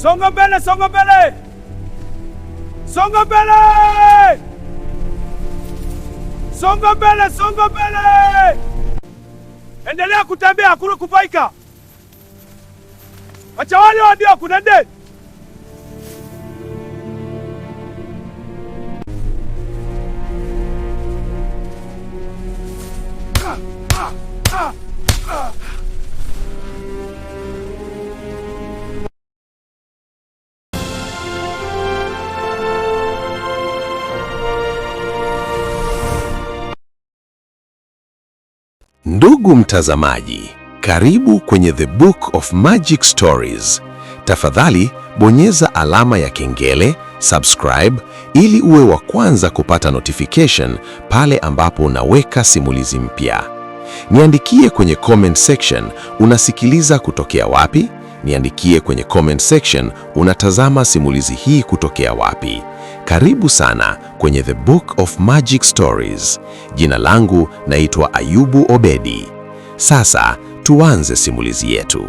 Songa mbele, songa mbele! Songa mbele! Songa mbele, songa mbele! Endelea kutembea, hakuna kufaika. Acha wale wadio kunende. Ndugu mtazamaji, karibu kwenye The Book of Magic Stories. Tafadhali bonyeza alama ya kengele, subscribe, ili uwe wa kwanza kupata notification pale ambapo unaweka simulizi mpya. Niandikie kwenye comment section unasikiliza kutokea wapi. Niandikie kwenye comment section unatazama simulizi hii kutokea wapi. Karibu sana kwenye The Book of Magic Stories. Jina langu naitwa Ayubu Obedi. Sasa tuanze simulizi yetu.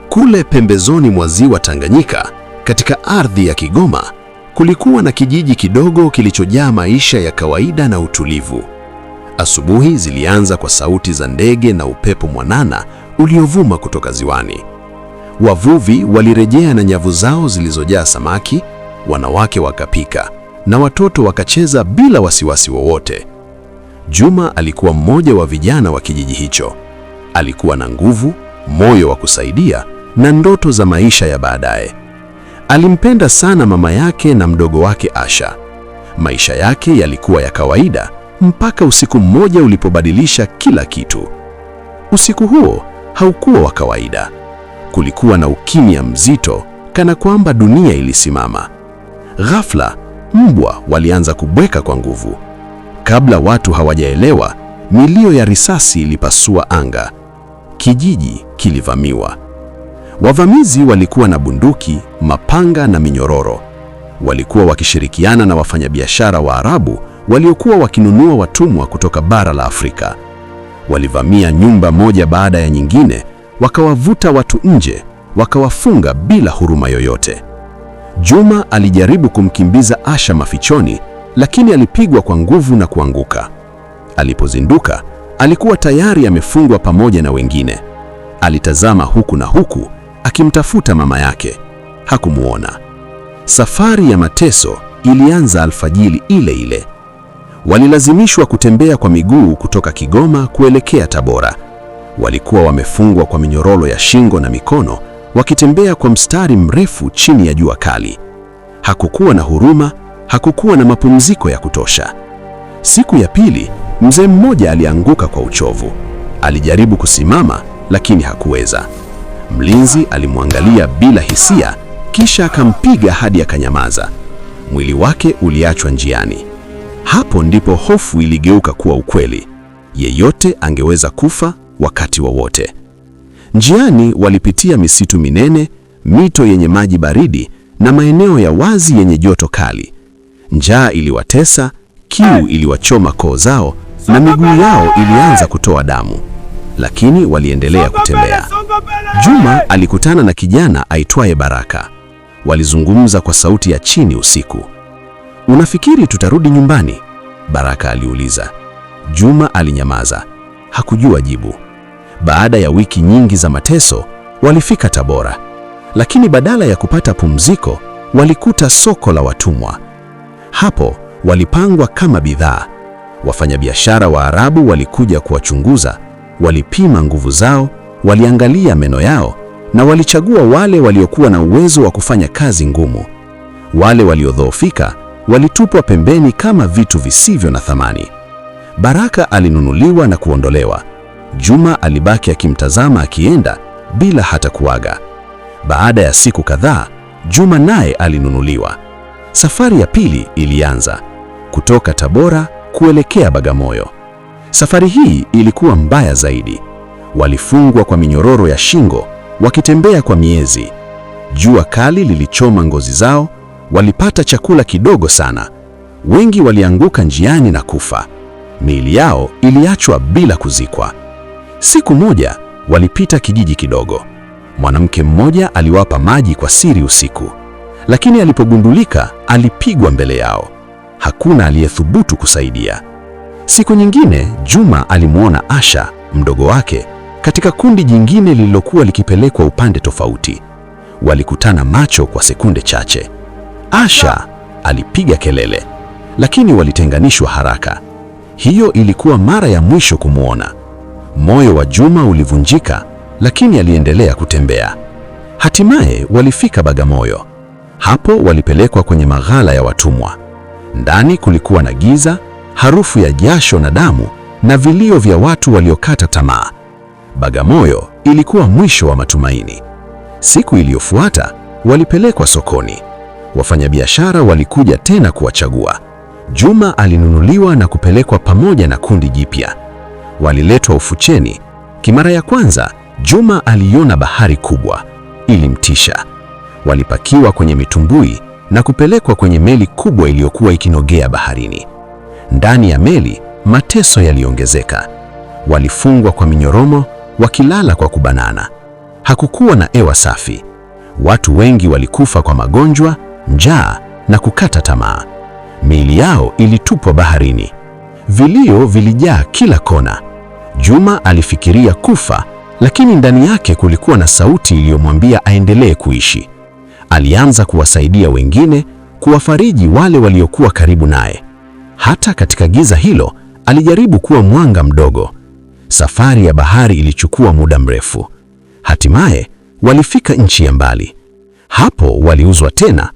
Kule pembezoni mwa ziwa Tanganyika, katika ardhi ya Kigoma, kulikuwa na kijiji kidogo kilichojaa maisha ya kawaida na utulivu. Asubuhi zilianza kwa sauti za ndege na upepo mwanana uliovuma kutoka ziwani. Wavuvi walirejea na nyavu zao zilizojaa samaki, wanawake wakapika, na watoto wakacheza bila wasiwasi wowote. Juma alikuwa mmoja wa vijana wa kijiji hicho. Alikuwa na nguvu, moyo wa kusaidia na ndoto za maisha ya baadaye. Alimpenda sana mama yake na mdogo wake Asha. Maisha yake yalikuwa ya kawaida mpaka usiku mmoja ulipobadilisha kila kitu. Usiku huo haukuwa wa kawaida. Kulikuwa na ukimya mzito, kana kwamba dunia ilisimama. Ghafla, mbwa walianza kubweka kwa nguvu. Kabla watu hawajaelewa, milio ya risasi ilipasua anga. Kijiji kilivamiwa. Wavamizi walikuwa na bunduki, mapanga na minyororo. Walikuwa wakishirikiana na wafanyabiashara wa Arabu waliokuwa wakinunua watumwa kutoka bara la Afrika. Walivamia nyumba moja baada ya nyingine, wakawavuta watu nje, wakawafunga bila huruma yoyote. Juma alijaribu kumkimbiza Asha mafichoni, lakini alipigwa kwa nguvu na kuanguka. Alipozinduka, alikuwa tayari amefungwa pamoja na wengine. Alitazama huku na huku, akimtafuta mama yake. Hakumuona. Safari ya mateso ilianza alfajiri ile ile. Walilazimishwa kutembea kwa miguu kutoka Kigoma kuelekea Tabora. Walikuwa wamefungwa kwa minyororo ya shingo na mikono, wakitembea kwa mstari mrefu chini ya jua kali. Hakukuwa na huruma, hakukuwa na mapumziko ya kutosha. Siku ya pili, mzee mmoja alianguka kwa uchovu. Alijaribu kusimama, lakini hakuweza. Mlinzi alimwangalia bila hisia, kisha akampiga hadi akanyamaza. Mwili wake uliachwa njiani. Hapo ndipo hofu iligeuka kuwa ukweli. Yeyote angeweza kufa wakati wowote. Njiani walipitia misitu minene, mito yenye maji baridi na maeneo ya wazi yenye joto kali. Njaa iliwatesa, kiu iliwachoma koo zao na miguu yao ilianza kutoa damu. Lakini waliendelea kutembea. Juma alikutana na kijana aitwaye Baraka. Walizungumza kwa sauti ya chini usiku. "Unafikiri tutarudi nyumbani?" Baraka aliuliza. Juma alinyamaza. Hakujua jibu. Baada ya wiki nyingi za mateso, walifika Tabora. Lakini badala ya kupata pumziko, walikuta soko la watumwa. Hapo walipangwa kama bidhaa. Wafanyabiashara wa Arabu walikuja kuwachunguza, walipima nguvu zao, waliangalia meno yao na walichagua wale waliokuwa na uwezo wa kufanya kazi ngumu. Wale waliodhoofika walitupwa pembeni kama vitu visivyo na thamani. Baraka alinunuliwa na kuondolewa. Juma alibaki akimtazama akienda bila hata kuaga. Baada ya siku kadhaa, Juma naye alinunuliwa. Safari ya pili ilianza, kutoka Tabora kuelekea Bagamoyo. Safari hii ilikuwa mbaya zaidi. Walifungwa kwa minyororo ya shingo, wakitembea kwa miezi. Jua kali lilichoma ngozi zao, walipata chakula kidogo sana. Wengi walianguka njiani na kufa. Miili yao iliachwa bila kuzikwa. Siku moja walipita kijiji kidogo. Mwanamke mmoja aliwapa maji kwa siri usiku, lakini alipogundulika alipigwa mbele yao. Hakuna aliyethubutu kusaidia. Siku nyingine Juma alimwona Asha, mdogo wake, katika kundi jingine lililokuwa likipelekwa upande tofauti. Walikutana macho kwa sekunde chache. Asha alipiga kelele, lakini walitenganishwa haraka. Hiyo ilikuwa mara ya mwisho kumwona. Moyo wa Juma ulivunjika, lakini aliendelea kutembea. Hatimaye walifika Bagamoyo. Hapo walipelekwa kwenye maghala ya watumwa. Ndani kulikuwa na giza, harufu ya jasho na damu, na vilio vya watu waliokata tamaa. Bagamoyo ilikuwa mwisho wa matumaini. Siku iliyofuata walipelekwa sokoni. Wafanyabiashara walikuja tena kuwachagua. Juma alinunuliwa na kupelekwa pamoja na kundi jipya. Waliletwa ufucheni. Kimara ya kwanza, Juma aliona bahari kubwa. Ilimtisha. Walipakiwa kwenye mitumbui na kupelekwa kwenye meli kubwa iliyokuwa ikinogea baharini. Ndani ya meli, mateso yaliongezeka. Walifungwa kwa minyoromo, wakilala kwa kubanana. Hakukuwa na hewa safi. Watu wengi walikufa kwa magonjwa, njaa na kukata tamaa. Miili yao ilitupwa baharini. Vilio vilijaa kila kona. Juma alifikiria kufa, lakini ndani yake kulikuwa na sauti iliyomwambia aendelee kuishi. Alianza kuwasaidia wengine, kuwafariji wale waliokuwa karibu naye. Hata katika giza hilo, alijaribu kuwa mwanga mdogo. Safari ya bahari ilichukua muda mrefu. Hatimaye walifika nchi ya mbali. Hapo waliuzwa tena.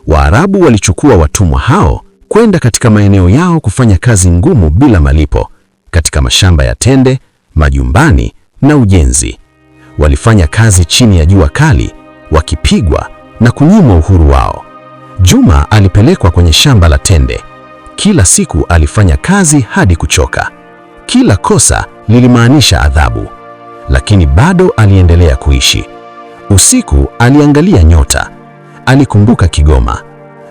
Waarabu walichukua watumwa hao kwenda katika maeneo yao kufanya kazi ngumu bila malipo, katika mashamba ya tende, majumbani na ujenzi. Walifanya kazi chini ya jua kali, wakipigwa na kunyimwa uhuru wao. Juma alipelekwa kwenye shamba la tende. Kila siku alifanya kazi hadi kuchoka. Kila kosa lilimaanisha adhabu, lakini bado aliendelea kuishi. Usiku aliangalia nyota. Alikumbuka Kigoma.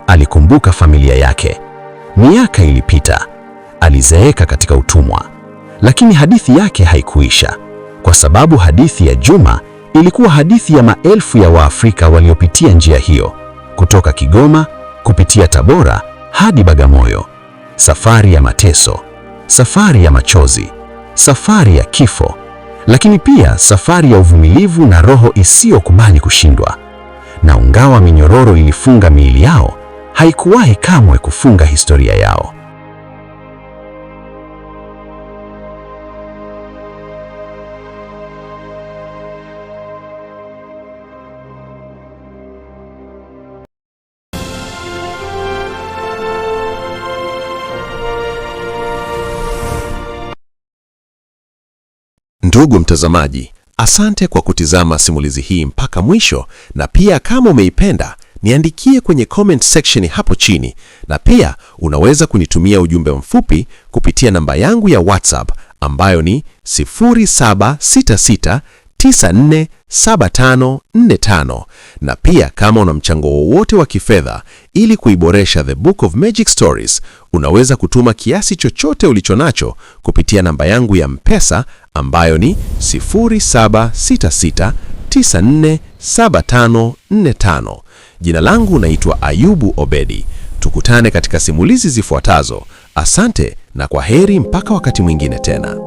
Alikumbuka familia yake. Miaka ilipita. Alizeeka katika utumwa. Lakini hadithi yake haikuisha, kwa sababu hadithi ya Juma ilikuwa hadithi ya maelfu ya Waafrika waliopitia njia hiyo, kutoka Kigoma kupitia Tabora hadi Bagamoyo. Safari ya mateso, safari ya machozi, safari ya kifo, lakini pia safari ya uvumilivu na roho isiyokubali kushindwa. Na ingawa minyororo ilifunga miili yao, haikuwahi kamwe kufunga historia yao. Ndugu mtazamaji, asante kwa kutizama simulizi hii mpaka mwisho, na pia kama umeipenda, niandikie kwenye comment section hapo chini, na pia unaweza kunitumia ujumbe mfupi kupitia namba yangu ya WhatsApp ambayo ni 0766947545, na pia kama una mchango wowote wa kifedha ili kuiboresha The Book of Magic Stories, unaweza kutuma kiasi chochote ulichonacho kupitia namba yangu ya M-Pesa ambayo ni 0766947545. Jina langu naitwa Ayubu Obedi. Tukutane katika simulizi zifuatazo. Asante na kwa heri mpaka wakati mwingine tena.